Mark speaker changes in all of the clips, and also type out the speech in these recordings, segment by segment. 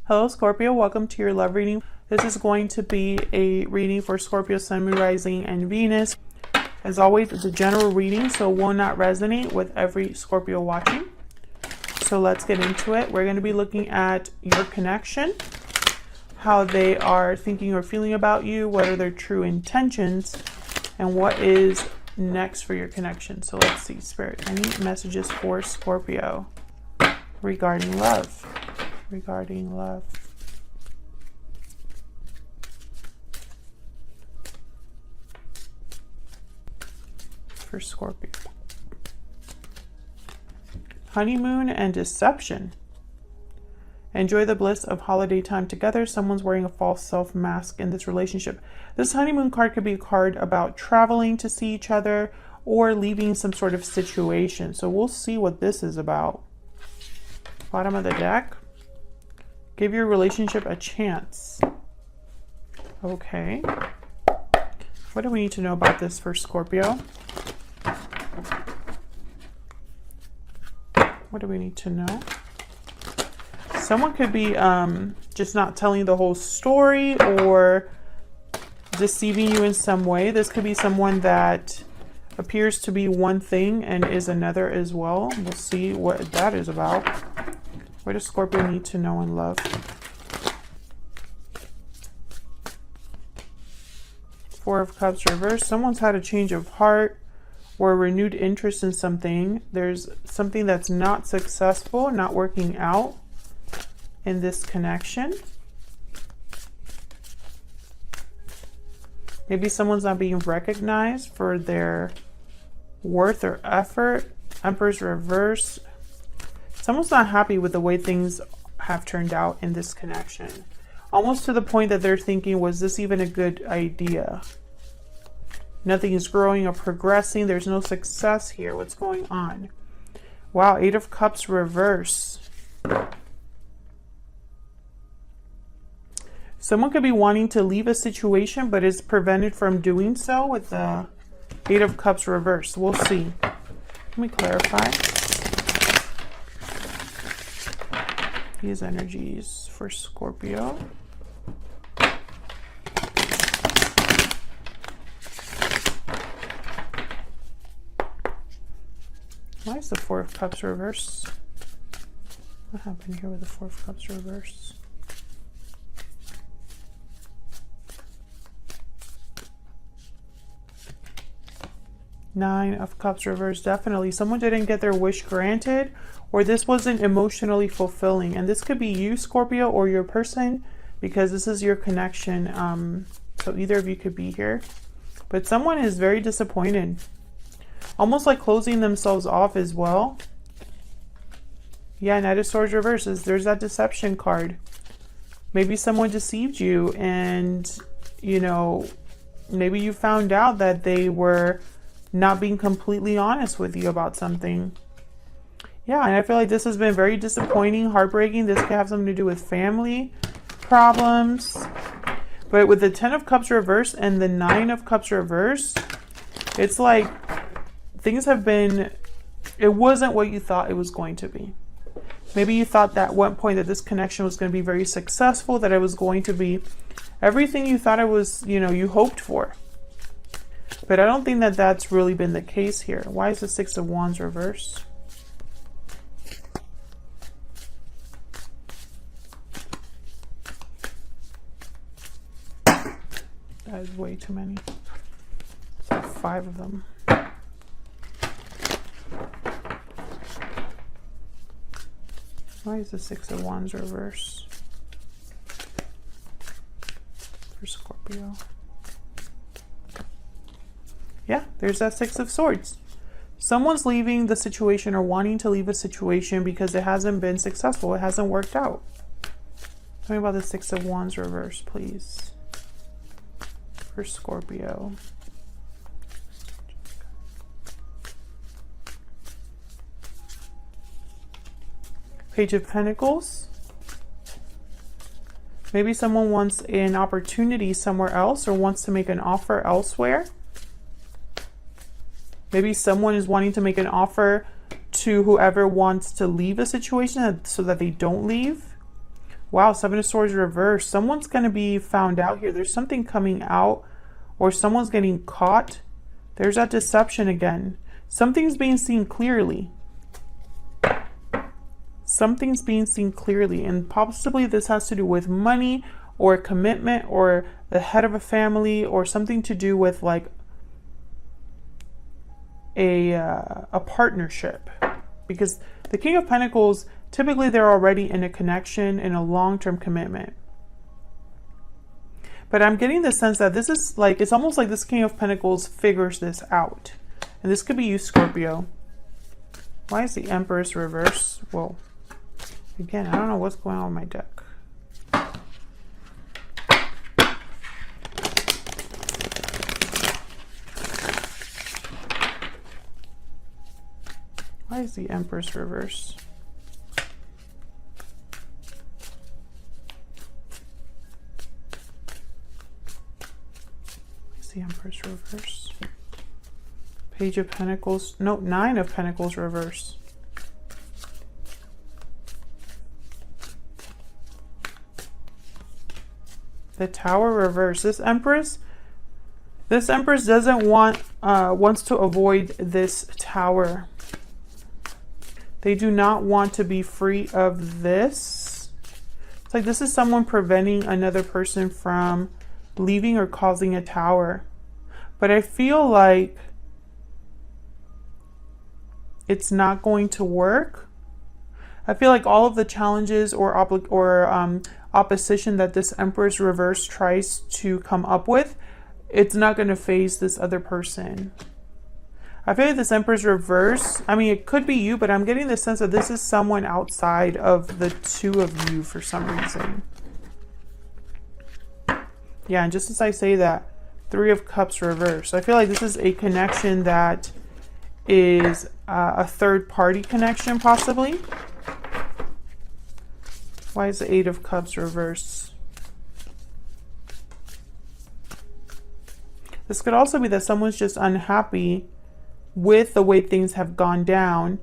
Speaker 1: Hello Scorpio, welcome to your love reading. This is going to be a reading for Scorpio, Sun, Moon, Rising, and Venus. As always, it's a general reading, so it will not resonate with every Scorpio watching. So let's get into it. We're going to be looking at your connection, how they are thinking or feeling about you, what are their true intentions, and what is next for your connection. So let's see, Spirit, any messages for Scorpio regarding love? Regarding love. For Scorpio. Honeymoon and deception. Enjoy the bliss of holiday time together. Someone's wearing a false self mask in this relationship. This honeymoon card could be a card about traveling to see each other or leaving some sort of situation. So we'll see what this is about. Bottom of the deck. Give your relationship a chance. Okay. What do we need to know about this for Scorpio? What do we need to know? Someone could be just not telling the whole story or deceiving you in some way. This could be someone that appears to be one thing and is another as well. We'll see what that is about. What does Scorpio need to know in love? Four of Cups reversed. Someone's had a change of heart or renewed interest in something. There's something that's not successful, not working out in this connection. Maybe someone's not being recognized for their worth or effort. Emperor's reverse. Someone's not happy with the way things have turned out in this connection. Almost to the point that they're thinking, was this even a good idea? Nothing is growing or progressing. There's no success here. What's going on? Wow, Eight of Cups reverse. Someone could be wanting to leave a situation, but is prevented from doing so with the Eight of Cups reverse. We'll see. Let me clarify. These energies for Scorpio. Why is the Four of Cups reverse? What happened here with the Four of Cups reverse? Nine of Cups reverse. Definitely someone didn't get their wish granted, or this wasn't emotionally fulfilling. And this could be you, Scorpio, or your person, because this is your connection. So either of you could be here. But someone is very disappointed. Almost like closing themselves off as well. Yeah, Knight of Swords reverses. There's that deception card. Maybe someone deceived you and, you know, maybe you found out that they were not being completely honest with you about something. Yeah, and I feel like this has been very disappointing, heartbreaking. This could have something to do with family problems. But with the 10 of Cups reverse and the 9 of Cups reverse, it's like things have been, it wasn't what you thought it was going to be. Maybe you thought that at one point that this connection was going to be very successful, that it was going to be everything you thought it was, you know, you hoped for. But I don't think that that's really been the case here. Why is the Six of Wands reverse? That is way too many. It's like 5 of them. Why is the Six of Wands reverse for Scorpio? Yeah, there's that Six of Swords. Someone's leaving the situation or wanting to leave a situation because it hasn't been successful. It hasn't worked out. Tell me about the Six of Wands reverse, please. For Scorpio. Page of Pentacles. Maybe someone wants an opportunity somewhere else or wants to make an offer elsewhere. Maybe someone is wanting to make an offer to whoever wants to leave a situation so that they don't leave. Wow, Seven of Swords reversed. Someone's going to be found out here. There's something coming out, or someone's getting caught. There's that deception again. Something's being seen clearly. Something's being seen clearly, and possibly this has to do with money or commitment or the head of a family or something to do with like a partnership, because the King of Pentacles, typically they're already in a connection, in a long-term commitment. But I'm getting the sense that this is like, it's almost like this King of Pentacles figures this out. And this could be you, Scorpio. Why is the Empress reverse? Whoa. Again, I don't know what's going on with my deck. Why is the Empress reverse? The Empress reverse. Page of Pentacles. No, Nine of Pentacles reverse. The Tower reverse. This Empress doesn't want, wants to avoid this Tower. They do not want to be free of this. It's like this is someone preventing another person from leaving or causing a tower. But I feel like it's not going to work. I feel like all of the challenges or opposition that this Empress reverse tries to come up with, it's not going to phase this other person. I feel like this Empress reverse, I mean, it could be you, but I'm getting the sense that this is someone outside of the two of you for some reason. Yeah, and just as I say that, Three of Cups reverse. I feel like this is a connection that is a third-party connection, possibly. Why is the Eight of Cups reverse? This could also be that someone's just unhappy with the way things have gone down,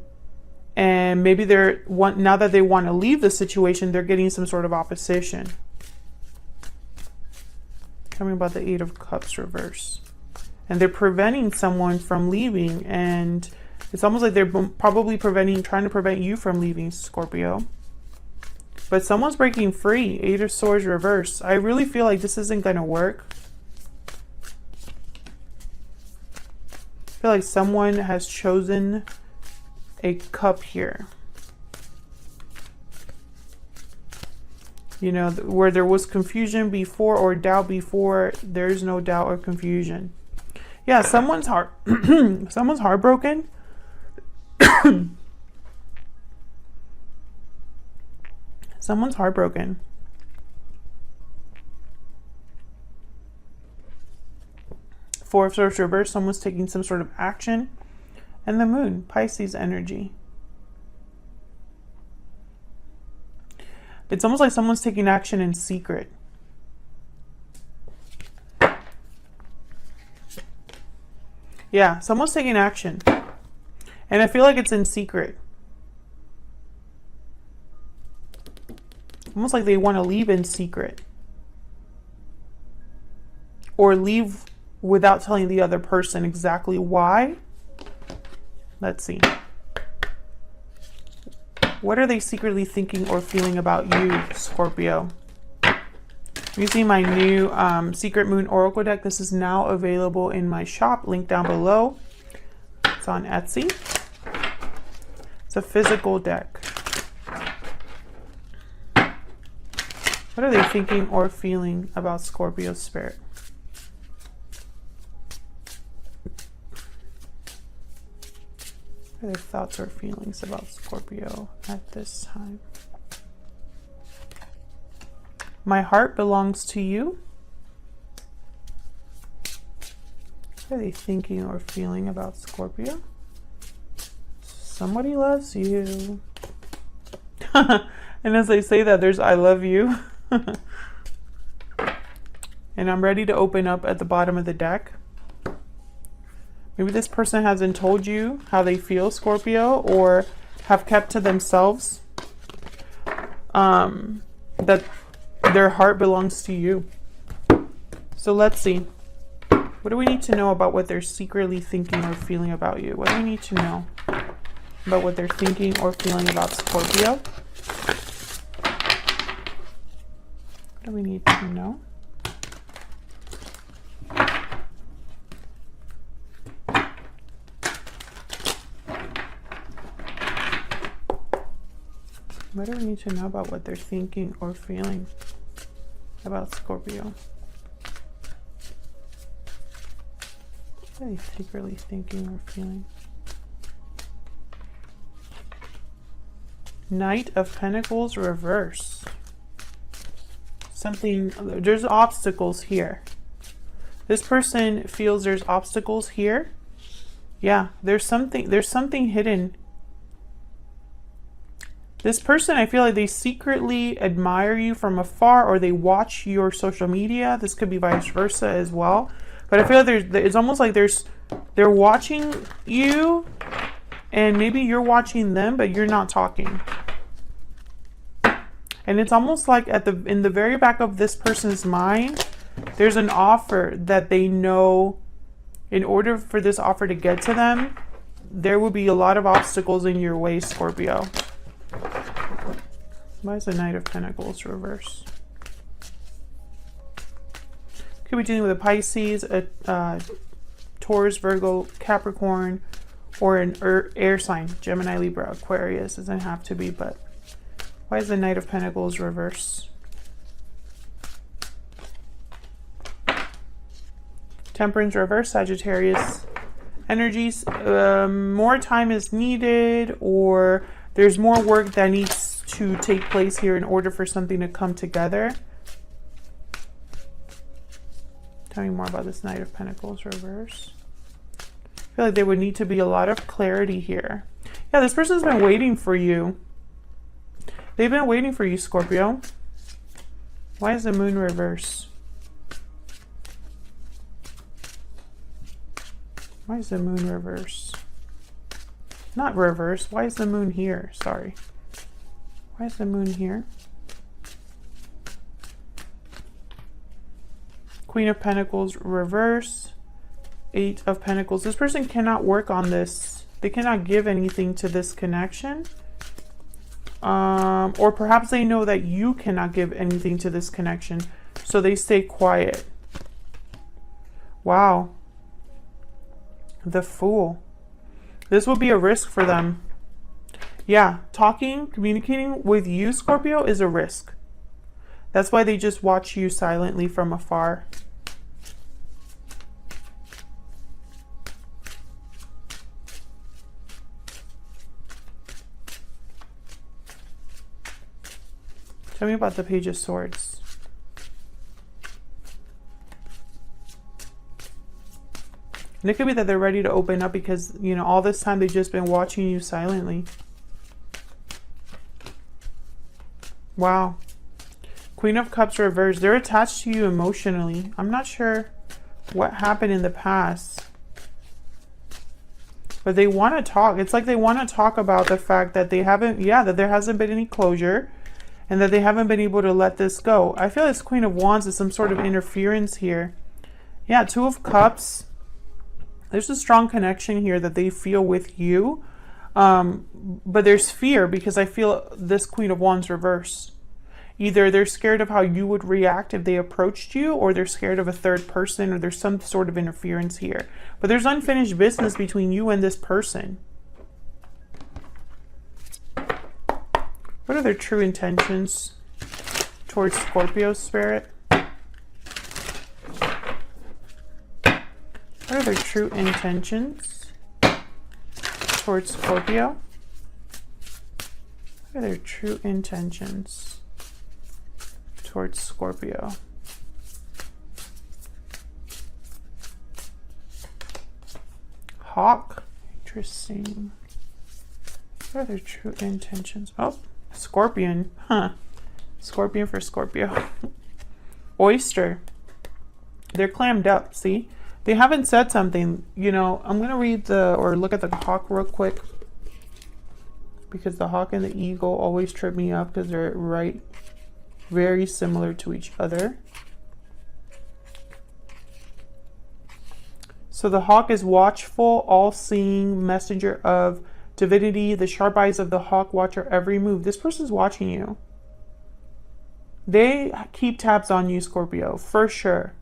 Speaker 1: and maybe now that they want to leave the situation, they're getting some sort of opposition. Coming about the Eight of Cups reverse, and they're preventing someone from leaving, and it's almost like they're probably trying to prevent you from leaving, Scorpio. But someone's breaking free. Eight of Swords reverse. I really feel like this isn't going to work. I feel like someone has chosen a cup here. You know, where there was confusion before or doubt before, there's no doubt or confusion. Yeah, someone's someone's heartbroken. Someone's heartbroken. Four of Swords reverse, someone's taking some sort of action. And the Moon, Pisces energy. It's almost like someone's taking action in secret. Yeah, someone's taking action. And I feel like it's in secret. Almost like they want to leave in secret. Or leave without telling the other person exactly why. Let's see. What are they secretly thinking or feeling about you, Scorpio? I'm using my new Secret Moon Oracle deck. This is now available in my shop, link down below. It's on Etsy. It's a physical deck. What are they thinking or feeling about Scorpio spirit? What are their thoughts or feelings about Scorpio at this time? My heart belongs to you. What are they thinking or feeling about Scorpio? Somebody loves you. And as I say that, there's I love you. And I'm ready to open up at the bottom of the deck. Maybe this person hasn't told you how they feel, Scorpio, or have kept to themselves. that their heart belongs to you. So let's see. What do we need to know about what they're secretly thinking or feeling about you? What do we need to know about what they're thinking or feeling about Scorpio? What do we need to know? What do we need to know about what they're thinking or feeling about Scorpio? What are they secretly thinking or feeling? Knight of Pentacles reverse. There's obstacles here. This person feels there's obstacles here. Yeah, there's something hidden. This person, I feel like they secretly admire you from afar, or they watch your social media. This could be vice versa as well. But I feel like it's almost like they're watching you, and maybe you're watching them, but you're not talking. And it's almost like in the very back of this person's mind, there's an offer that they know in order for this offer to get to them, there will be a lot of obstacles in your way, Scorpio. Why is the Knight of Pentacles reverse? Could be dealing with a Pisces, a Taurus, Virgo, Capricorn, or an air sign, Gemini, Libra, Aquarius. Doesn't have to be, but why is the Knight of Pentacles reverse? Temperance reverse, Sagittarius energies. More time is needed, or there's more work that needs to take place here in order for something to come together. Tell me more about this Knight of Pentacles reverse. I feel like there would need to be a lot of clarity here. Yeah, this person's been waiting for you. They've been waiting for you, Scorpio. Why is the Moon reverse? Why is the Moon reverse? Not reverse. Why is the Moon here? Sorry. Why is the Moon here? Queen of Pentacles reverse. Eight of Pentacles. This person cannot work on this. They cannot give anything to this connection. Or perhaps they know that you cannot give anything to this connection, so they stay quiet. Wow. The Fool. This will be a risk for them. Yeah, communicating with you, Scorpio, is a risk. That's why they just watch you silently from afar. Tell me about the Page of Swords. And it could be that they're ready to open up because, you know, all this time they've just been watching you silently. Wow. Queen of Cups reversed. They're attached to you emotionally. I'm not sure what happened in the past, but they want to talk. It's like they want to talk about the fact that they haven't, that there hasn't been any closure and that they haven't been able to let this go. I feel this Queen of Wands is some sort of interference here. Yeah, Two of Cups. There's a strong connection here that they feel with you. But there's fear because I feel this Queen of Wands reverse. Either they're scared of how you would react if they approached you, or they're scared of a third person, or there's some sort of interference here. But there's unfinished business between you and this person. What are their true intentions towards Scorpio, Spirit? What are their true intentions towards Scorpio? What are their true intentions towards Scorpio? Hawk. Interesting. What are their true intentions? Oh, Scorpion. Huh. Scorpion for Scorpio. Oyster. They're clammed up, see? They haven't said something. You know, I'm going to read or look at the hawk real quick, because the hawk and the eagle always trip me up because they're right very similar to each other. So the hawk is watchful, all-seeing, messenger of divinity. The sharp eyes of the hawk watch your every move. This person's watching you. They keep tabs on you, Scorpio, for sure.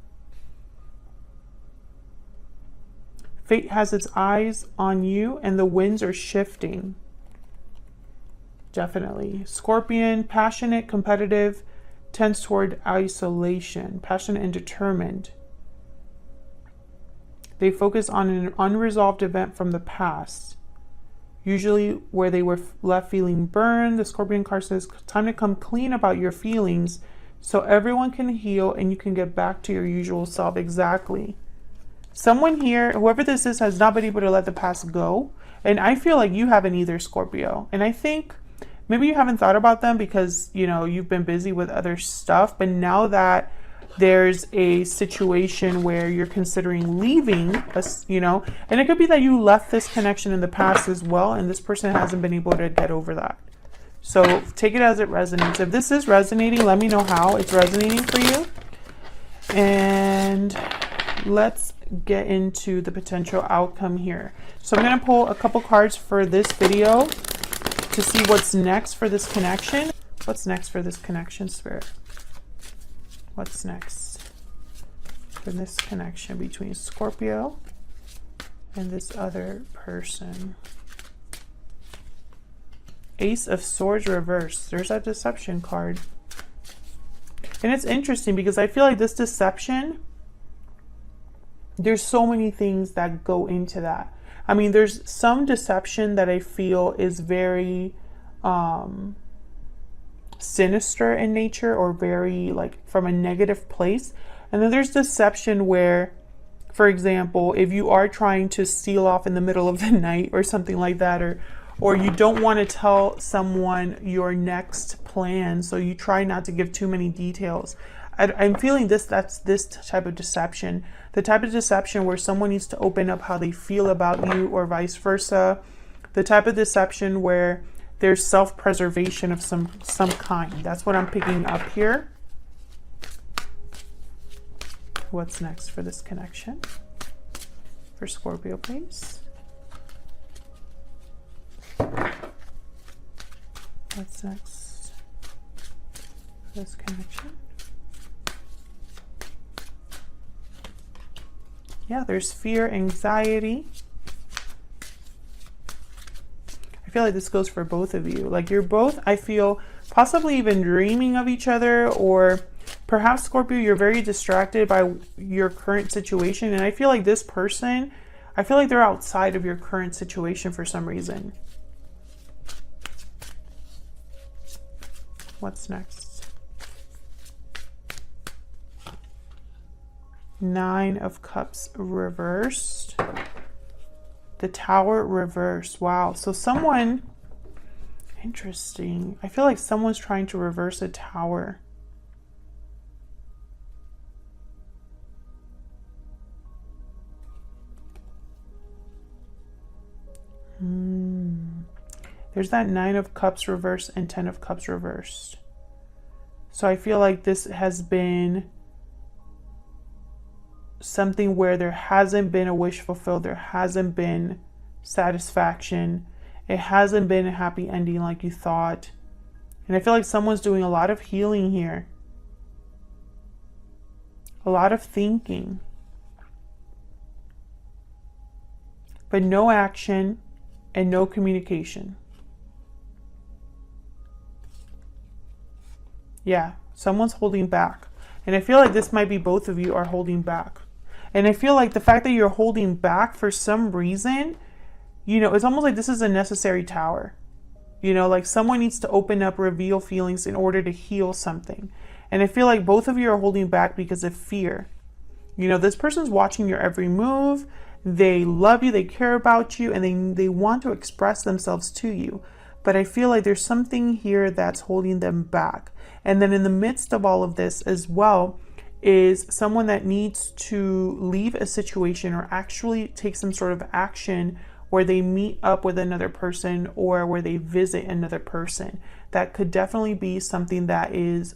Speaker 1: Fate has its eyes on you and the winds are shifting. Definitely. Scorpion, passionate, competitive, tends toward isolation, passionate and determined. They focus on an unresolved event from the past, usually where they were left feeling burned. The Scorpion card says, time to come clean about your feelings so everyone can heal and you can get back to your usual self. Exactly. Someone here, whoever this is, has not been able to let the past go. And I feel like you haven't either, Scorpio. And I think maybe you haven't thought about them because, you know, you've been busy with other stuff. But now that there's a situation where you're considering leaving, you know, and it could be that you left this connection in the past as well, and this person hasn't been able to get over that. So take it as it resonates. If this is resonating, let me know how it's resonating for you. And let's get into the potential outcome here. So I'm going to pull a couple cards for this video to see what's next for this connection. What's next for this connection, Spirit? What's next for this connection between Scorpio and this other person? Ace of Swords reversed. There's that deception card. And it's interesting because I feel like this deception, there's so many things that go into that. I mean, there's some deception that I feel is very sinister in nature or very like from a negative place. And then there's deception where, for example, if you are trying to steal off in the middle of the night or something like that, or you don't want to tell someone your next plan, so you try not to give too many details. I'm feeling that's this type of deception. The type of deception where someone needs to open up how they feel about you or vice versa. The type of deception where there's self-preservation of some kind. That's what I'm picking up here. What's next for this connection? For Scorpio, please. What's next for this connection? Yeah, there's fear, anxiety. I feel like this goes for both of you. Like you're both, I feel, possibly even dreaming of each other, or perhaps, Scorpio, you're very distracted by your current situation. And I feel like this person, I feel like they're outside of your current situation for some reason. What's next? Nine of Cups reversed. The Tower reversed. Wow. So someone, interesting. I feel like someone's trying to reverse a tower. There's that Nine of Cups reversed and 10 of Cups reversed. So I feel like this has been something where there hasn't been a wish fulfilled. There hasn't been satisfaction. It hasn't been a happy ending like you thought. And I feel like someone's doing a lot of healing here. A lot of thinking. But no action and no communication. Yeah, someone's holding back. And I feel like this might be both of you are holding back. And I feel like the fact that you're holding back for some reason, you know, it's almost like this is a necessary tower. You know, like someone needs to open up, reveal feelings in order to heal something. And I feel like both of you are holding back because of fear. You know, this person's watching your every move. They love you, they care about you, and they want to express themselves to you. But I feel like there's something here that's holding them back. And then in the midst of all of this as well is someone that needs to leave a situation or actually take some sort of action where they meet up with another person or where they visit another person. That could definitely be something that is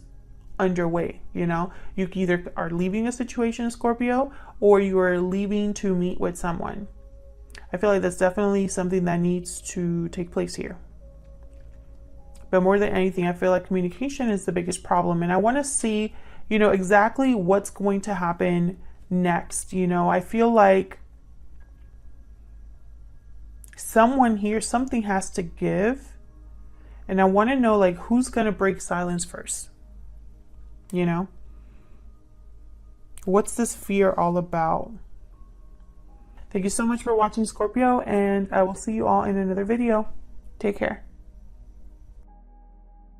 Speaker 1: underway. You know, you either are leaving a situation, Scorpio, or you are leaving to meet with someone. I feel like that's definitely something that needs to take place here. But more than anything, I feel like communication is the biggest problem. And I want to see, you know, exactly what's going to happen next. You know, I feel like someone here, something has to give. And I want to know, like, who's going to break silence first? You know? What's this fear all about? Thank you so much for watching, Scorpio, and I will see you all in another video. Take care.